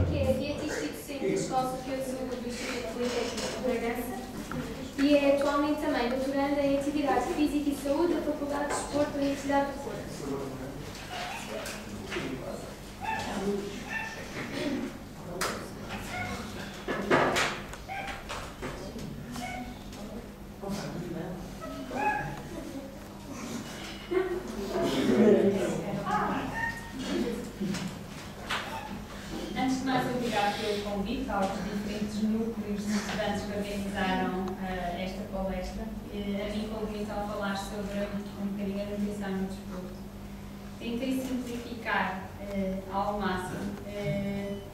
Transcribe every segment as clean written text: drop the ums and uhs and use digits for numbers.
que é dietista e docente da Escola Superior de Saúde do Instituto Politécnico de Bragança e é atualmente também doutoranda em Atividade Física e Saúde da Faculdade de Desporto da Universidade do Porto. Antes de mais, obrigado pelo convite aos diferentes núcleos de estudantes que organizaram esta palestra. A mim convido a falar sobre um bocadinho a nutrição no desporto. Tentei simplificar ao máximo,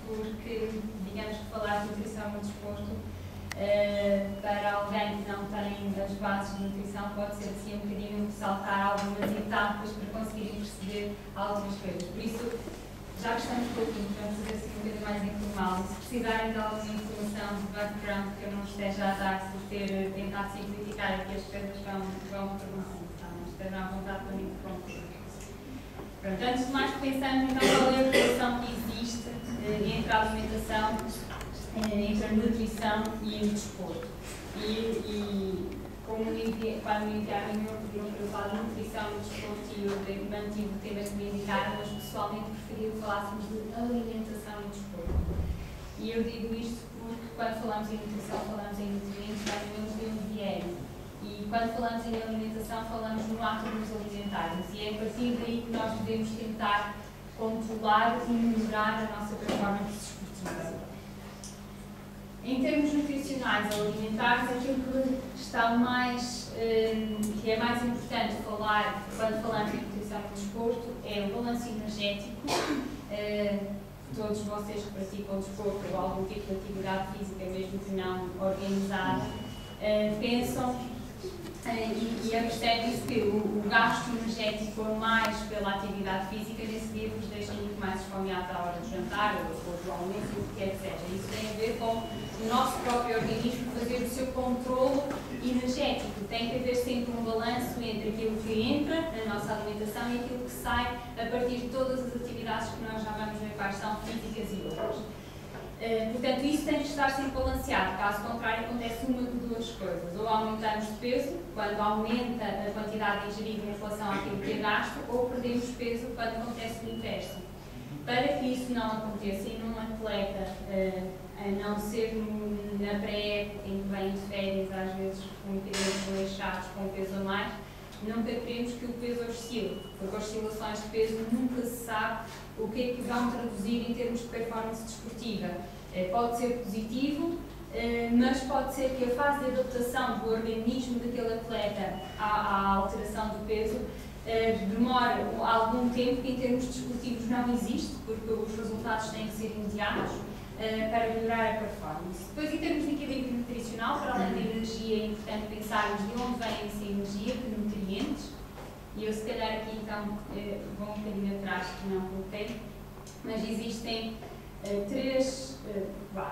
porque, digamos que falar de nutrição no desporto para alguém que não tem as bases de nutrição pode ser assim um bocadinho saltar algumas etapas para conseguirem perceber algumas coisas. Por isso, já que estamos pouquinho, vamos fazer assim um bocadinho mais informal. Se precisarem de alguma informação de background que eu não esteja a dar por ter tentado simplificar aqui as coisas, vão perguntando, tá? Mas estejam à vontade para mim. Pronto, antes de mais, pensando então qual é a relação que existe entre a alimentação, entre a nutrição e o desporto. Quando me enviaram o meu pediram para eu falar de nutrição no desporto e eu mantive o tema que me indicaram, mas pessoalmente preferia que falássemos de alimentação no desporto. E eu digo isto porque quando falamos em nutrição, falamos em nutrientes, mais ou menos de onde vieram. E quando falamos em alimentação, falamos no ato de nos alimentarmos. E é a partir daí que nós devemos tentar controlar e melhorar a nossa performance desportiva. Em termos nutricionais ou alimentares, aquilo que está mais, que é mais importante falar quando falamos de nutrição no desporto é o balanço energético. Todos vocês que praticam desporto ou algum tipo de atividade física, mesmo que não organizada, pensam e percebem-se que o gasto energético é mais pela atividade física nesse dia vos deixa muito mais esfomeados à hora do jantar ou do almoço, o que quer que seja. Isso tem a ver com o nosso próprio organismo fazer o seu controlo energético. Tem que haver sempre um balanço entre aquilo que entra na nossa alimentação e aquilo que sai a partir de todas as atividades que nós já vamos ver quais são físicas e outras. Portanto, isso tem que estar sempre balanceado, caso contrário acontece uma de duas coisas. Ou aumentamos de peso, quando aumenta a quantidade ingerida em relação àquilo que é gasto, ou perdemos peso quando acontece o inverso. Para que isso não aconteça e num atleta, a não ser na pré-época, em que vêm de férias, às vezes um bocadinho relaxados com peso a mais, nunca queremos que o peso oscile, porque oscilações de peso nunca se sabe o que é que vão traduzir em termos de performance desportiva. Pode ser positivo, mas pode ser que a fase de adaptação do organismo daquele atleta à alteração do peso demora algum tempo que em termos desportivos não existe, porque os resultados têm que ser imediatos para melhorar a performance. Depois, em termos de equilíbrio nutricional, para além da energia, é importante pensarmos de onde vem essa energia, que nutrientes. E eu, se calhar, aqui então vou um bocadinho atrás, que não coloquei, mas existem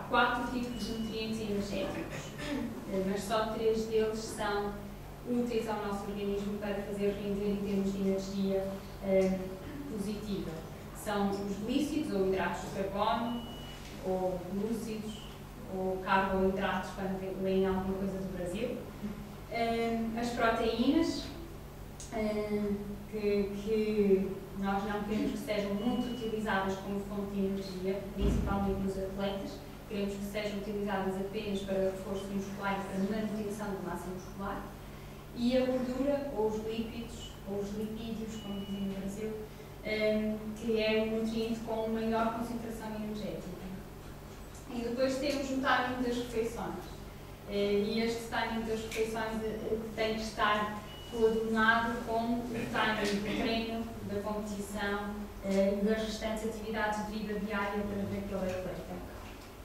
4 tipos de nutrientes energéticos, mas só 3 deles são úteis ao nosso organismo para fazer render em termos de energia positiva. São os glícidos, ou hidratos de carbono, ou glúcidos, ou carboidratos, quando leem alguma coisa do Brasil. As proteínas, que nós não queremos que sejam muito utilizadas como fonte de energia, principalmente nos atletas, queremos que sejam utilizadas apenas para reforço muscular e para manutenção de massa muscular. E a gordura, ou os lípidos, ou os lipídios, como dizem no Brasil, que é um nutriente com maior concentração energética. E depois temos o timing das refeições. E este timing das refeições tem que estar coordenado com o timing do treino, da competição e das restantes atividades de vida diária daquele atleta.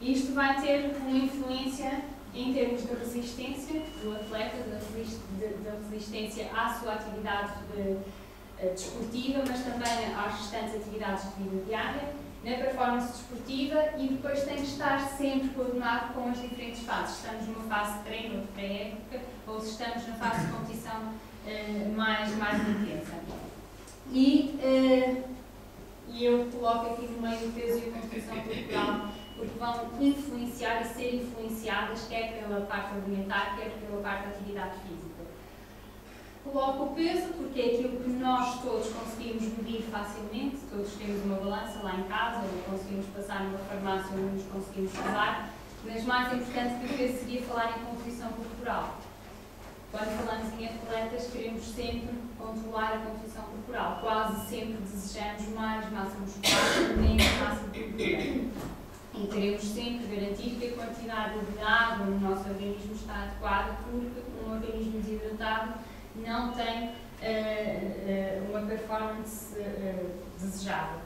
Isto vai ter uma influência em termos de resistência do atleta, da resistência à sua atividade desportiva, mas também às restantes atividades de vida diária, na performance desportiva, e depois tem que estar sempre coordenado com as diferentes fases. Estamos numa fase de treino ou de pré-época, ou se estamos na fase de competição mais intensa. E e eu coloco aqui no meio o peso e a constituição corporal, porque vão influenciar e ser influenciadas quer pela parte alimentar, quer pela parte da atividade física. Coloco o peso porque é aquilo que nós todos conseguimos medir facilmente, todos temos uma balança lá em casa, ou conseguimos passar numa farmácia onde nos conseguimos pesar, mas mais importante que o peso seria falar em composição corporal. Quando falamos em atletas, queremos sempre controlar a composição corporal. Quase sempre desejamos mais massa muscular, menos massa de gordura. E queremos sempre garantir que a quantidade de água no nosso organismo está adequada, porque um organismo desidratado não tem uma performance desejável.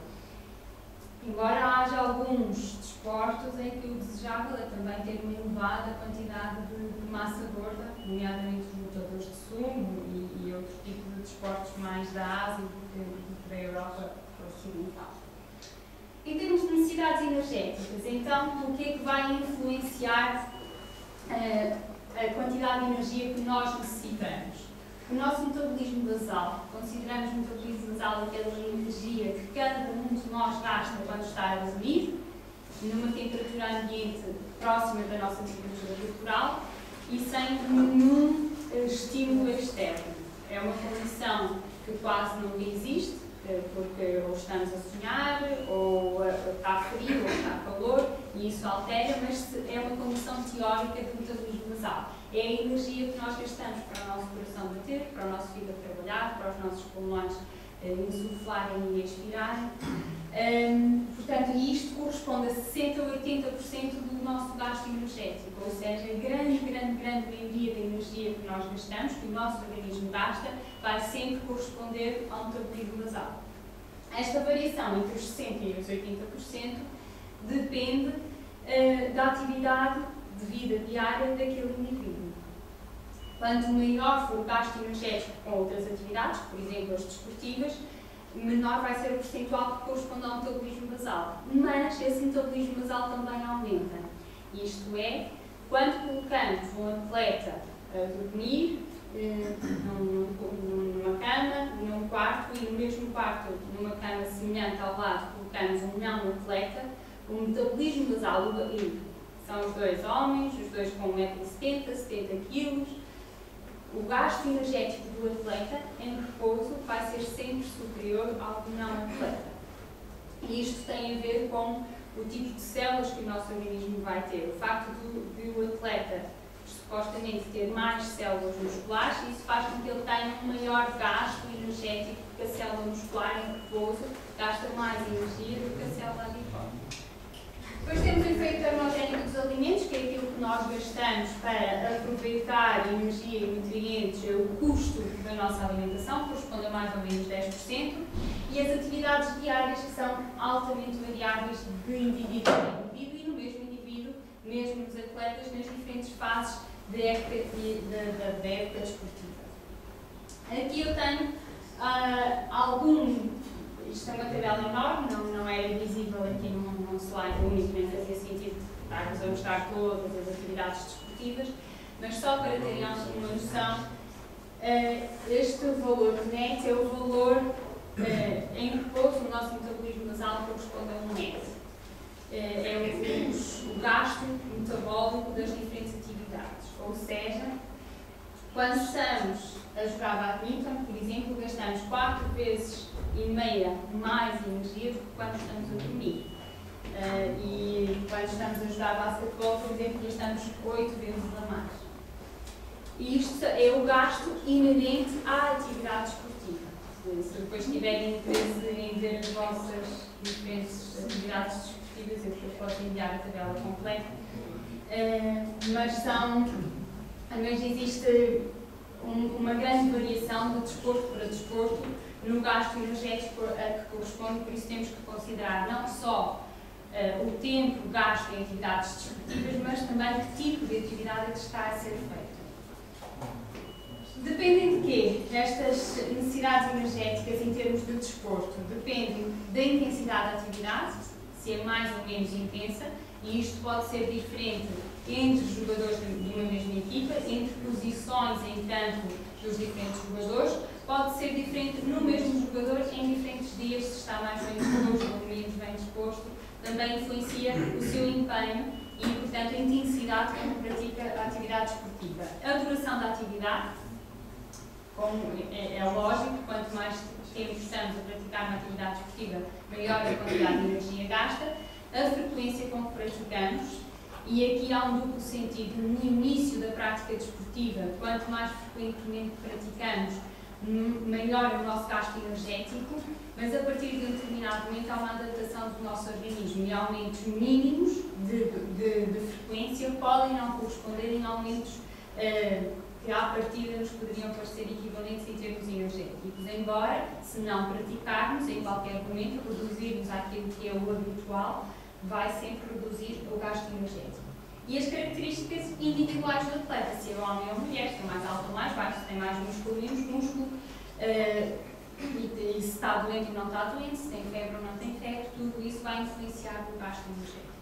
Embora haja alguns desportos em que o desejável é também ter uma elevada quantidade de massa gorda, nomeadamente os lutadores de sumo e outro tipo de desportos mais da Ásia do que da Europa ocidental. Em termos de necessidades energéticas, então, o que é que vai influenciar a quantidade de energia que nós necessitamos? O nosso metabolismo basal, consideramos o metabolismo basal aquela energia que cada um de nós gasta quando está a dormir, numa temperatura ambiente próxima da nossa temperatura corporal e sem nenhum estímulo externo. É uma condição que quase não existe, porque ou estamos a sonhar, ou está frio, ou está calor, e isso altera, mas é uma condição teórica do metabolismo basal. É a energia que nós gastamos para o nosso coração bater, para o nosso fígado trabalhar, para os nossos pulmões insuflarem e expirarem. Portanto, isto corresponde a 60% a 80% do nosso gasto energético, ou seja, a grande maioria da energia que nós gastamos, que o nosso organismo gasta, vai sempre corresponder ao metabolismo basal. Esta variação entre os 60% e os 80% depende da atividade de vida diária daquele indivíduo. Quanto maior for o gasto energético com outras atividades, por exemplo as desportivas, menor vai ser o percentual que corresponde ao metabolismo basal. Mas esse metabolismo basal também aumenta. Isto é, quando colocamos um atleta a dormir numa cama, num quarto, e no mesmo quarto, numa cama semelhante ao lado, colocamos um não atleta, o metabolismo basal, são os dois homens, os dois com 1,70 m, 70 kg, o gasto energético do atleta em repouso vai ser sempre superior ao do não atleta. E isto tem a ver com o tipo de células que o nosso organismo vai ter. O facto de o atleta supostamente ter mais células musculares, isso faz com que ele tenha um maior gasto energético, porque a célula muscular em repouso gasta mais energia do que a célula habitual. Depois temos o efeito termogénico dos alimentos, que é aquilo que nós gastamos para aproveitar energia e nutrientes, o custo da nossa alimentação, corresponde a mais ou menos 10%, e as atividades diárias, que são altamente variáveis de indivíduo a indivíduo, e no mesmo indivíduo, mesmo nos atletas, nas diferentes fases da época desportiva. Aqui eu tenho isto é uma tabela enorme, não era visível aqui num slide único, nem fazia sentido estar-vos a mostrar todas as atividades desportivas, mas só para terem alguma noção, este valor net é o valor em repouso no nosso metabolismo basal, corresponde a 1 net. É o gasto metabólico das diferentes atividades, ou seja, quando estamos a jogar badminton, por exemplo, gastamos 4,5 vezes mais energia do que quando estamos a dormir. E quando estamos a jogar basquetebol, por exemplo, gastamos 8 vezes a mais. E isto é o gasto inerente à atividade esportiva. Se depois tiverem interesse em ver as vossas diferentes atividades desportivas, eu depois posso enviar a tabela completa. Mas existe uma grande variação de desporto para desporto no gasto energético a que corresponde, por isso temos que considerar não só o tempo gasto em atividades desportivas, mas também que tipo de atividade é que está a ser feita. Dependem de quê? Estas necessidades energéticas em termos de desporto dependem da intensidade da atividade, se é mais ou menos intensa, e isto pode ser diferente entre os jogadores de uma mesma equipa, entre posições em campo dos diferentes jogadores, pode ser diferente no mesmo jogador em diferentes dias, se está mais bem disposto ou menos bem disposto, também influencia o seu empenho e, portanto, a intensidade com que pratica a atividade esportiva. A duração da atividade, como é lógico, quanto mais tempo estamos a praticar uma atividade esportiva, maior a quantidade de energia gasta, a frequência com que praticamos, e aqui há um duplo sentido. No início da prática desportiva, quanto mais frequentemente praticamos, maior o nosso gasto energético, mas a partir de um determinado momento há uma adaptação do nosso organismo e aumentos mínimos de frequência podem não corresponder em aumentos que à partida nos poderiam parecer equivalentes em termos energéticos, embora, se não praticarmos em qualquer momento, reduzirmos aquilo que é o habitual, vai sempre reduzir o gasto energético. E as características individuais do atleta, se é homem ou mulher, se é mais alto ou mais baixo, se tem mais músculo ou menos músculo, e se está doente ou não está doente, se tem febre ou não tem febre, tudo isso vai influenciar o gasto energético.